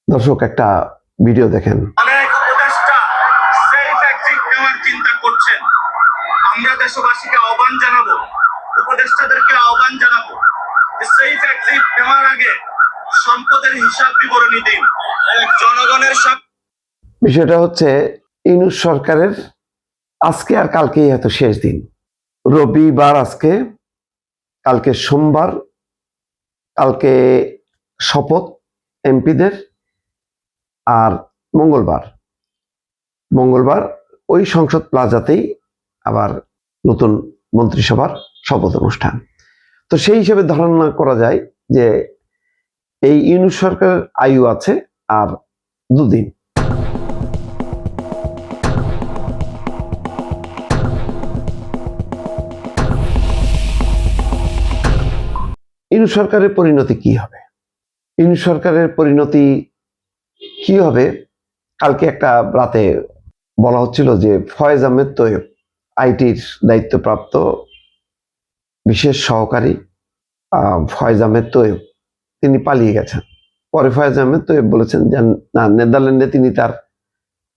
দর্শক একটা ভিডিও দেখেন। অনেক উপদেষ্টা সেফ এক্সিট নেওয়ার চিন্তা করছেন। আমরা দেশবাসীকে আহ্বান জানাবো, উপদেষ্টাদেরকে আহ্বান জানাবো যে সেফ এক্সিট নেওয়ার আগে সম্পদের হিসাব বিবরণী দিন। জনগণের বিষয়টা হচ্ছে ইউনূস সরকারের আজকে আর কালকেই হয়তো শেষ দিন। রবিবার আজকে, কালকে সোমবার, কালকে শপথ এমপিদের, আর মঙ্গলবার ওই সংসদ প্লাজাতেই আবার নতুন মন্ত্রিসভার শপথ অনুষ্ঠান। তো সেই হিসেবে ধারণা করা যায় যে এই ইউনূস সরকারের আয়ু আছে আর দুদিন। ইউনূস সরকারের পরিণতি কি হবে? ইউনূস সরকারের পরিণতি কি হবে? কালকে একটা রাতে বলা হচ্ছিল যে ফয়েজ আহমেদ তৈয়ব, আইটির দায়িত্বপ্রাপ্ত বিশেষ সহকারী ফয়েজ আহমেদ তৈয়ব, তিনি পালিয়ে গেছেন। পরে ফয়েজ আহমেদ তৈয়ব বলেছেন যে না, নেদারল্যান্ডে তিনি তার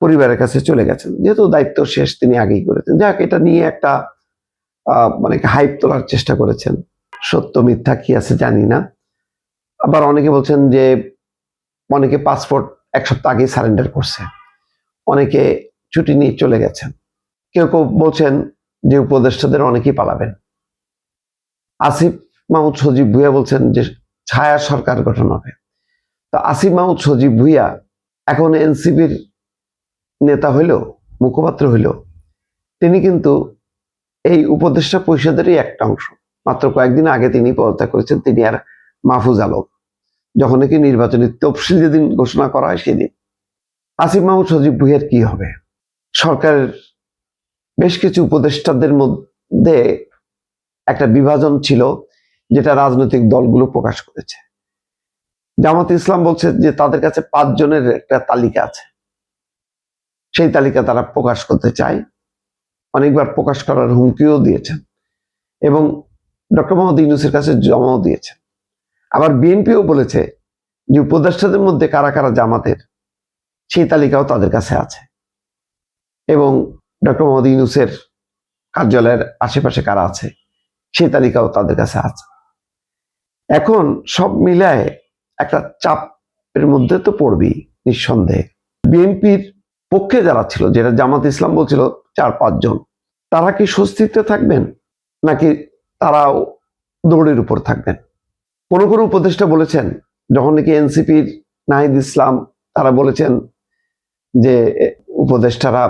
পরিবারের কাছে চলে গেছেন, যেহেতু দায়িত্ব শেষ তিনি আগেই করেছেন। যাক, এটা নিয়ে একটা মানে হাইপ তোলার চেষ্টা করেছেন। সত্য মিথ্যা কি আছে জানি না। আবার অনেকে বলছেন যে অনেকে পাসপোর্ট এক সপ্তাহ আগেই সারেন্ডার করছে, অনেকে ছুটি নিয়ে চলে গেছেন, কেউ কেউ বলছেন যে উপদেষ্টাদের অনেকেই পালাবেন। আসিফ মাহমুদ সজীব ভুইয়া বলছেন যে ছায়া সরকার গঠন হবে। তো আসিফ মাহমুদ সজীব ভুইয়া এখন এনসিপির নেতা হইল, মুখপাত্র হইল, তিনি কিন্তু এই উপদেষ্টা পরিষদেরই একটা অংশ। মাত্র কয়েকদিন আগে তিনি পদত্যাগ করেছেন, তিনি আর মাহফুজ আলম, যখন নাকি নির্বাচনী তফসিল যেদিন ঘোষণা করা হয় সেদিন। আসিফ মাহমুদ সজীব ভুইয়ার কি হবে? সরকারের বেশ কিছু উপদেষ্টাদের মধ্যে একটা বিভাজন ছিল, যেটা রাজনৈতিক দলগুলো প্রকাশ করেছে। জামাত ইসলাম বলছে যে তাদের কাছে 5 জনের একটা তালিকা আছে, সেই তালিকা তারা প্রকাশ করতে চায়, অনেকবার প্রকাশ করার হুমকিও দিয়েছেন এবং ডক্টর মোহাম্মদ ইউনূসের কাছে জমাও দিয়েছেন। আবার বিএনপিও বলেছে যে উপদেষ্টাদের মধ্যে কারা কারা জামাতের, সেই তালিকাও তাদের কাছে আছে এবং ডক্টর মোহাম্মদ ইউনূসের কার্যালয়ের আশেপাশে কারা আছে সেই তালিকাও তাদের কাছে আছে। এখন সব মিলায় একটা চাপের মধ্যে তো পড়বি নিঃসন্দেহে। বিএনপির পক্ষে যারা ছিল, যেটা জামাত ইসলাম বলছিল 4-5 জন, তারা কি স্বস্তিতে থাকবেন নাকি তারাও দৌড়ের উপর থাকবেন? কোন কোন উপদেষ্টা বলেছেন, যখন নাকি এনসিপির নাহিদ ইসলাম তারা বলেছেন যে উপদেষ্টারা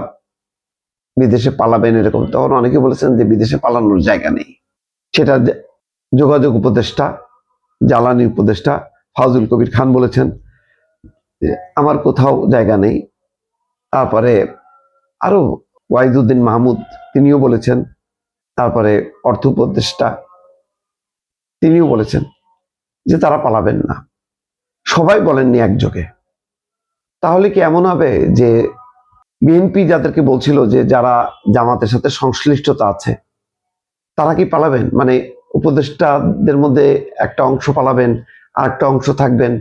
বিদেশে পালাবেন এরকম, তখন অনেকে বলেছেন যে বিদেশে পালানোর জায়গা নেই। সেটা যোগাযোগ উপদেষ্টা, জ্বালানি উপদেষ্টা ফাউজুল কবির খান বলেছেন আমার কোথাও জায়গা নেই। তারপরে আরো ওয়াহিদুদ্দিন মাহমুদ তিনিও বলেছেন, তারপরে অর্থ উপদেষ্টা তিনিও বলেছেন যে তারা পালাবেন না। সবাই বলেননি একযোগে। তাহলে কি এমন হবে যে বিএনপি যাদেরকে বলছিল যে যারা জামাতের সাথে সংশ্লিষ্টতা আছে তারা কি পালাবেন? মানে উপদেষ্টাদের মধ্যে একটা অংশ পালাবেন আর একটা অংশ থাকবেন,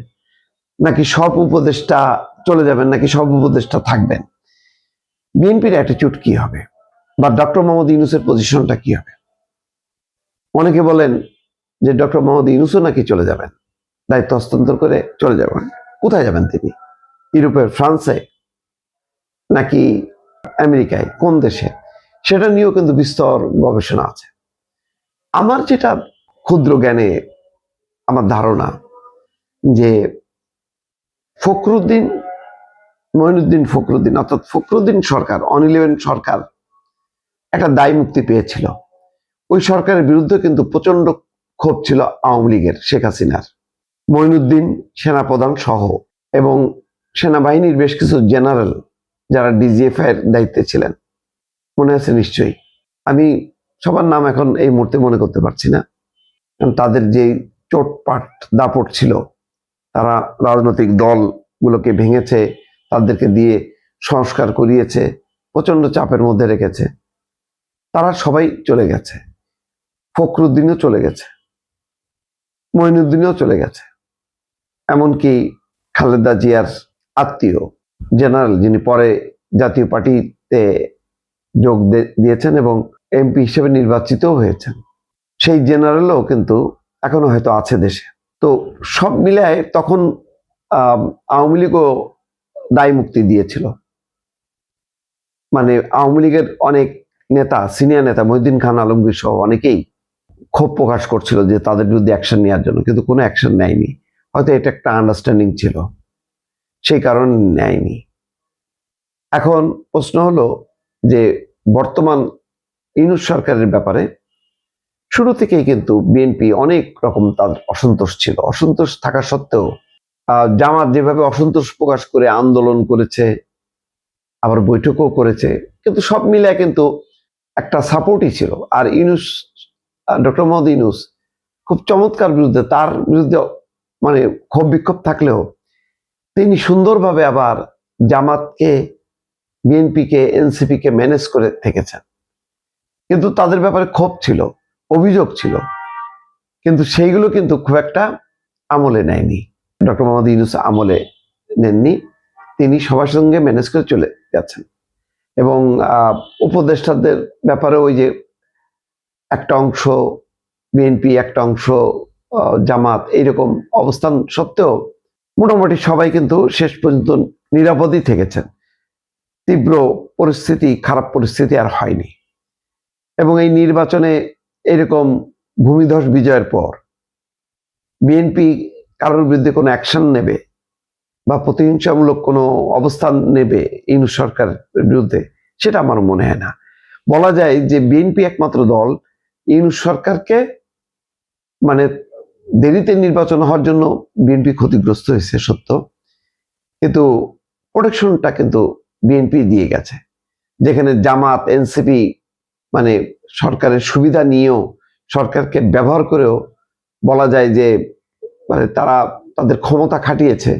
নাকি সব উপদেষ্টা চলে যাবেন, নাকি সব উপদেষ্টা থাকবেন? বিএনপির অ্যাটিটিউড কি হবে, বা ডক্টর মোহাম্মদ ইউনূসের পজিশনটা কি হবে? অনেকে বলেন যে ডক্টর মোহাম্মদ ইউনূসও নাকি চলে যাবেন, দায়িত্ব হস্তান্তর করে চলে যাবেন। কোথায় যাবেন তিনি? ইউরোপের ফ্রান্সে নাকি আমেরিকায়, কোন দেশে? সেটা নিয়েও কিন্তু বিস্তর গবেষণা আছে। আমার যেটা ক্ষুদ্র জ্ঞানে আমার ধারণা যে মঈনুদ্দিন ফখরুদ্দিন অর্থাৎ ফখরুদ্দিন সরকার, অন-11 সরকার একটা দায় মুক্তি পেয়েছিল। ওই সরকারের বিরুদ্ধে কিন্তু প্রচন্ড ক্ষোভ ছিল আওয়ামী লীগের, শেখ হাসিনার। মঈনুদ্দিন সেনাপ্রধান সহ এবং সেনাবাহিনীর বেশ কিছু জেনারেল যারা ডিজিএফআই এর দায়িত্বে ছিলেন, মনে আছে নিশ্চয়ই। আমি সবার নাম এখন এই মুহূর্তে মনে করতে পারছি না, তাদের যে চোটপাট দাপট ছিল, তারা রাজনৈতিক দলগুলোকে ভেঙেছে, তাদেরকে দিয়ে সংস্কার করিয়েছে, প্রচন্ড চাপের মধ্যে রেখেছে। তারা সবাই চলে গেছে, ফখরুদ্দিনও চলে গেছে, মঈনুদ্দিনও চলে গেছে, এমনকি খালেদা জিয়ার আত্মীয় জেনারেল, যিনি পরে জাতীয় পার্টিতে যোগ দিয়েছেন এবং এমপি হিসেবে নির্বাচিতও হয়েছেন, সেই জেনারেলও কিন্তু এখনো হয়তো আছে দেশে। তো সব মিলায় তখন আওয়ামী লীগও দায় মুক্তি দিয়েছিল। মানে আওয়ামী লীগের অনেক নেতা, সিনিয়র নেতা মহিউদ্দিন খান আলমগীর সহ অনেকেই ক্ষোভ প্রকাশ করছিল যে তাদের বিরুদ্ধে অ্যাকশন নেওয়ার জন্য, কিন্তু কোনো অ্যাকশন নেয়নি। হয়তো এটা একটা আন্ডারস্ট্যান্ডিং ছিল, সেই কারণে নেয়নি। এখন প্রশ্ন হলো যে বর্তমান ইউনূস সরকারের ব্যাপারে শুরু থেকেই কিন্তু বিএনপি অনেক রকম তাদের অসন্তোষ ছিল। অসন্তোষ থাকা সত্ত্বেও জামাত যেভাবে অসন্তোষ প্রকাশ করে আন্দোলন করেছে, আবার বৈঠকও করেছে, কিন্তু সব মিলে কিন্তু একটা সাপোর্টই ছিল। আর ইউনূস, ডক্টর মোহাম্মদ ইউনূস খুব চমৎকার বিরুদ্ধে, তার বিরুদ্ধে মানে ক্ষোভ বিক্ষোভ থাকলেও তিনি সুন্দরভাবে আবার জামাতকে, বিএনপিকে, এনসিপিকে ম্যানেজ করে থেকেছেন। কিন্তু তাদের ব্যাপারে ক্ষোভ ছিল, অভিযোগ ছিল, কিন্তু সেইগুলো কিন্তু খুব একটা আমলে নেয়নি। ডক্টর মোহাম্মদ ইউনূস আমলে নেননি, তিনি সবার সঙ্গে ম্যানেজ করে চলে গেছেন। এবং উপদেষ্টাদের ব্যাপারে ওই যে একটা অংশ বিএনপি, একটা অংশ জামাত, এইরকম অবস্থান সত্ত্বেও মোটামুটি সবাই কিন্তু শেষ পর্যন্ত নিরাপদই থেকেছেন। তীব্র পরিস্থিতি, খারাপ পরিস্থিতি আর হয়নি। এবং এই নির্বাচনে এরকম ভূমিধস বিজয়ের পর বিএনপি কারোর বিরুদ্ধে কোনো অ্যাকশন নেবে বা প্রতিহিংসামূলক কোনো অবস্থান নেবে ইউনূস সরকারের বিরুদ্ধে, সেটা আমার মনে হয় না। বলা যায় যে বিএনপি একমাত্র দল ইউনূস সরকারকে, মানে দেরিতে নির্বাচন হওয়ার জন্য বিএনপি ক্ষতিগ্রস্ত হয়েছে সত্য, কিন্তু প্রোটেকশনটা কিন্তু বিএনপি দিয়ে গেছে। যেখানে জামাত, এনসিপি মানে সরকারের সুবিধা নিয়েও, সরকারকে ব্যবহার করেও বলা যায় যে মানে তারা তাদের ক্ষমতা খাটিয়েছে,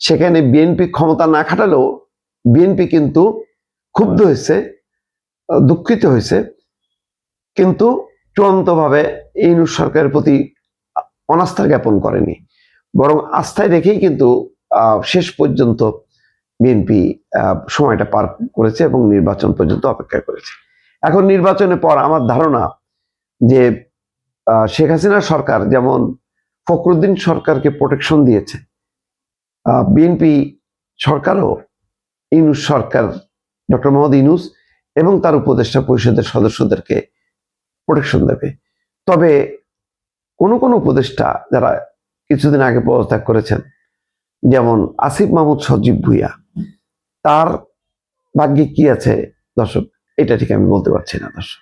সেখানে বিএনপি ক্ষমতা না খাটালেও বিএনপি কিন্তু ক্ষুব্ধ হয়েছে, দুঃখিত হয়েছে, কিন্তু চূড়ান্তভাবে ইউনূস সরকারের প্রতি অনাস্থা জ্ঞাপন করেনি, বরং আস্থায় রেখেই কিন্তু শেষ পর্যন্ত বিএনপি সময়টা পার করেছে এবং নির্বাচন পর্যন্ত অপেক্ষা করেছে। এখন নির্বাচনের পর আমার ধারণা যে শেখ হাসিনার সরকার যেমন ফখরুদ্দিন সরকারকে প্রোটেকশন দিয়েছে, বিএনপি সরকারও ইউনূস সরকার, ডক্টর মোহাম্মদ ইউনূস এবং তার উপদেষ্টা পরিষদের সদস্যদেরকে প্রোটেকশন দেবে। তবে কোনো কোনো উপদেষ্টা যারা কিছুদিন আগে পদত্যাগ করেছেন, যেমন আসিফ মাহমুদ সজীব ভুঁইয়া, তার ভাগ্যে কি আছে দর্শক, এটা ঠিক আমি বলতে পারছি না দর্শক।